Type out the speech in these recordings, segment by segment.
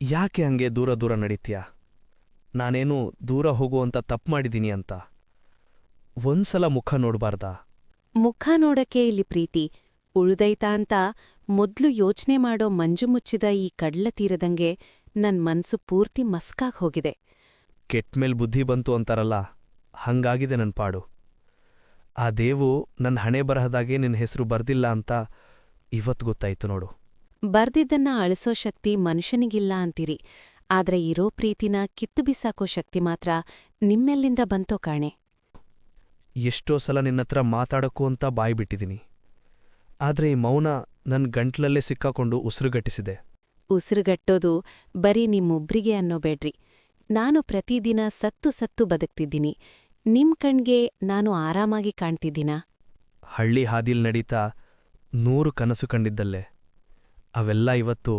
ಯಾಕೆ ಹಂಗೆ ದೂರ ದೂರ ನಡೀತ್ಯಾ? ನಾನೇನು ದೂರ ಹೋಗುವಂತ ತಪ್ಪು ಮಾಡಿದೀನಿ ಅಂತ? ಒಂದ್ಸಲ ಮುಖ ನೋಡ್ಬಾರ್ದಾ? ಮುಖ ನೋಡಕ್ಕೆ ಇಲ್ಲಿ ಪ್ರೀತಿ ಉಳ್ದೈತಾ ಅಂತ ಮೊದ್ಲು ಯೋಚ್ನೆ ಮಾಡೋ ಮಂಜು ಮುಚ್ಚಿದ ಈ ಕಡ್ಲತೀರದಂಗೆ ನನ್ ಮನ್ಸು ಪೂರ್ತಿ ಮಸ್ಕಾಗ್ ಹೋಗಿದೆ. ಕೆಟ್ಮೇಲ್ ಬುದ್ಧಿ ಬಂತು ಅಂತಾರಲ್ಲ, ಹಂಗಾಗಿದೆ ನನ್ ಪಾಡು. ಆ ದೇವು ನನ್ ಹಣೆ ಬರಹದಾಗೆ ನಿನ್ ಹೆಸರು ಬರ್ದಿಲ್ಲ ಅಂತ ಇವತ್ ಗೊತ್ತಾಯ್ತು ನೋಡು. ಬರ್ದಿದ್ದನ್ನ ಅಳಿಸೋ ಶಕ್ತಿ ಮನುಷ್ಯನಿಗಿಲ್ಲ ಅಂತೀರಿ, ಆದ್ರೆ ಇರೋ ಪ್ರೀತಿನ ಕಿತ್ತು ಬಿಸಾಕೋ ಶಕ್ತಿ ಮಾತ್ರ ನಿಮ್ಮೆಲ್ಲಿಂದ ಬಂತೋ ಕಾಣೆ. ಎಷ್ಟೋ ಸಲ ನಿನ್ನತ್ರ ಮಾತಾಡಕ್ಕೂ ಅಂತ ಬಾಯ್ಬಿಟ್ಟಿದೀನಿ. ಆದ್ರೆ ಈ ಮೌನ ನನ್ ಗಂಟ್ಲಲ್ಲೇ ಸಿಕ್ಕಾಕೊಂಡು ಉಸಿರುಗಟ್ಟಿಸಿದೆ. ಉಸಿರುಗಟ್ಟೋದು ಬರೀ ನಿಮ್ಮೊಬ್ರಿಗೆ ಅನ್ನೋಬೇಡ್ರಿ. ನಾನು ಪ್ರತಿದಿನ ಸತ್ತು ಸತ್ತು ಬದುಕ್ತಿದ್ದೀನಿ. ನಿಮ್ ಕಣ್ಗೆ ನಾನು ಆರಾಮಾಗಿ ಕಾಣ್ತಿದ್ದೀನಾ? ಹಳ್ಳಿ ಹಾದಿಲ್ ನಡೀತಾ 100 ಕನಸು ಕಂಡಿದ್ದಲ್ಲೇ ಅವೆಲ್ಲ ಇವತ್ತು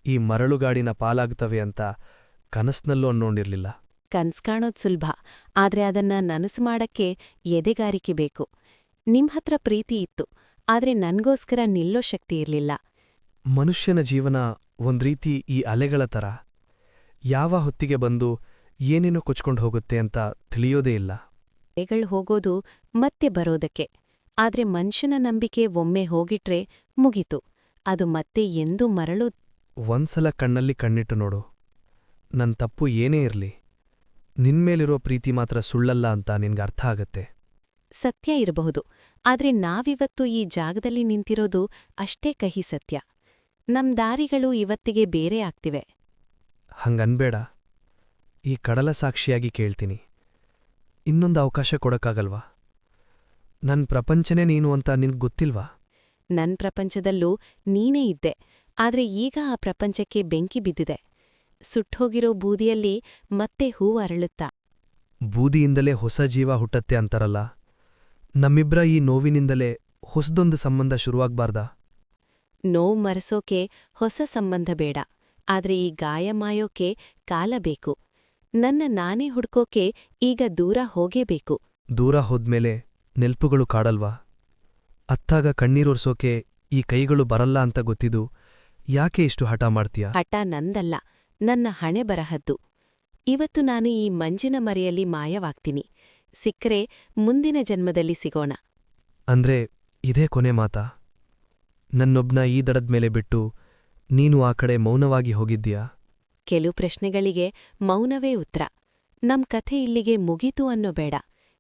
ಈ ಮರಳುಗಾಡಿನ ಪಾಲಾಗ್ತವೆ ಅಂತ ಕನಸ್ನಲ್ಲೂ ಅನ್ನೋಂಡಿರ್ಲಿಲ್ಲ. ಕನ್ಸ್ ಕಾಣೋದ್ ಸುಲಭ, ಆದ್ರೆ ಅದನ್ನ ನನಸು ಮಾಡಕ್ಕೆ ಎದೆಗಾರಿಕೆ ಬೇಕು. ನಿಮ್ಹತ್ರ ಪ್ರೀತಿ ಇತ್ತು, ಆದ್ರೆ ನನ್ಗೋಸ್ಕರ ನಿಲ್ಲೋ ಶಕ್ತಿ ಇರ್ಲಿಲ್ಲ. ಮನುಷ್ಯನ ಜೀವನ ಒಂದ್ರೀತಿ ಈ ಅಲೆಗಳ ಥರ, ಯಾವ ಹೊತ್ತಿಗೆ ಬಂದು ಏನೇನೋ ಕೊಚ್ಕೊಂಡು ಹೋಗುತ್ತೆ ಅಂತ ತಿಳಿಯೋದೇ ಇಲ್ಲ. ಎಗಳು ಹೋಗೋದು ಮತ್ತೆ ಬರೋದಕ್ಕೆ, ಆದ್ರೆ ಮನುಷ್ಯನ ನಂಬಿಕೆ ಒಮ್ಮೆ ಹೋಗಿಟ್ರೆ ಮುಗೀತು. ಅದು ಮತ್ತೆ ಎಂದೂ ಮರಳು. ಒಂದ್ಸಲ ಕಣ್ಣಲ್ಲಿ ಕಣ್ಣಿಟ್ಟು ನೋಡು. ನನ್ ತಪ್ಪು ಏನೇ ಇರ್ಲಿ, ನಿನ್ಮೇಲಿರೋ ಪ್ರೀತಿ ಮಾತ್ರ ಸುಳ್ಳಲ್ಲ ಅಂತ ನಿನ್ಗರ್ಥ ಆಗತ್ತೆ. ಸತ್ಯ ಇರಬಹುದು, ಆದ್ರೆ ನಾವಿವತ್ತು ಈ ಜಾಗದಲ್ಲಿ ನಿಂತಿರೋದು ಅಷ್ಟೇ ಕಹಿ ಸತ್ಯ. ನಮ್ ದಾರಿಗಳು ಇವತ್ತಿಗೆ ಬೇರೆ ಆಗ್ತಿವೆ. ಹಂಗನ್ಬೇಡ. ಈ ಕಡಲ ಸಾಕ್ಷಿಯಾಗಿ ಕೇಳ್ತೀನಿ, ಇನ್ನೊಂದು ಅವಕಾಶ ಕೊಡಕ್ಕಾಗಲ್ವಾ? ನನ್ ಪ್ರಪಂಚನೇ ನೀನು ಅಂತ ನಿನ್ಗೊತ್ತಿಲ್ವಾ? ನನ್ ಪ್ರಪಂಚದಲ್ಲೂ ನೀನೇ ಇದ್ದೆ, ಆದ್ರೆ ಈಗ ಆ ಪ್ರಪಂಚಕ್ಕೆ ಬೆಂಕಿ ಬಿದ್ದಿದೆ. ಸುಟ್ಟೋಗಿರೋ ಬೂದಿಯಲ್ಲಿ ಮತ್ತೆ ಹೂವು ಅರಳುತ್ತಾ. ಬೂದಿಯಿಂದಲೇ ಹೊಸ ಜೀವ ಹುಟ್ಟತ್ತೆ ಅಂತಾರಲ್ಲ, ನಮ್ಮಿಬ್ರ ಈ ನೋವಿನಿಂದಲೇ ಹೊಸದೊಂದು ಸಂಬಂಧ ಶುರುವಾಗ್ಬಾರ್ದಾ? ನೋವು ಮರೆಸೋಕೆ ಹೊಸ ಸಂಬಂಧ ಬೇಡ, ಆದ್ರೆ ಈ ಗಾಯ ಮಾಯೋಕೆ ಕಾಲ ಬೇಕು. ನನ್ನ ನಾನೇ ಹುಡ್ಕೋಕೆ ಈಗ ದೂರ ಹೋಗೇಬೇಕು. ದೂರ ಹೋದ್ಮೇಲೆ ನೆಲ್ಪುಗಳು ಕಾಡಲ್ವಾ? ಅತ್ತಾಗ ಕಣ್ಣೀರೊರ್ಸೋಕೆ ಈ ಕೈಗಳು ಬರಲ್ಲ ಅಂತ ಗೊತ್ತಿದ್ದು ಯಾಕೆ ಇಷ್ಟು ಹಠ ಮಾಡ್ತೀಯ? ಹಠ ನಂದಲ್ಲ, ನನ್ನ ಹಣೆ ಬರಹದ್ದು. ಇವತ್ತು ನಾನು ಈ ಮಂಜಿನ ಮರೆಯಲ್ಲಿ ಮಾಯವಾಗ್ತೀನಿ. ಸಿಕ್ಕರೆ ಮುಂದಿನ ಜನ್ಮದಲ್ಲಿ ಸಿಗೋಣ. ಅಂದ್ರೆ ಇದೇ ಕೊನೆ ಮಾತಾ? ನನ್ನೊಬ್ನ ಈ ದಡದ್ಮೇಲೆ ಬಿಟ್ಟು ನೀನು ಆ ಕಡೆ ಮೌನವಾಗಿ ಹೋಗಿದ್ದೀಯಾ? ಕೆಲವು ಪ್ರಶ್ನೆಗಳಿಗೆ ಮೌನವೇ ಉತ್ತರ. ನಮ್ ಕಥೆ ಇಲ್ಲಿಗೆ ಮುಗೀತು ಅನ್ನೋ ಬೇಡ,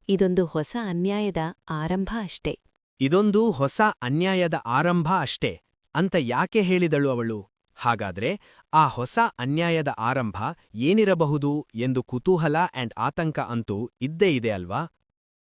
ಇದೊಂದು ಹೊಸ ಅನ್ಯಾಯದ ಆರಂಭ ಅಷ್ಟೇ. ಇದೊಂದು ಹೊಸ ಅನ್ಯಾಯದ ಆರಂಭ ಅಷ್ಟೇ ಅಂತ ಯಾಕೆ ಹೇಳಿದಳು ಅವಳು? ಹಾಗಾದ್ರೆ ಆ ಹೊಸ ಅನ್ಯಾಯದ ಆರಂಭ ಏನಿರಬಹುದು ಎಂದು ಕುತೂಹಲ ಆಂಡ್ ಆತಂಕ ಅಂತೂ ಇದ್ದೇ ಇದೆ ಅಲ್ವಾ?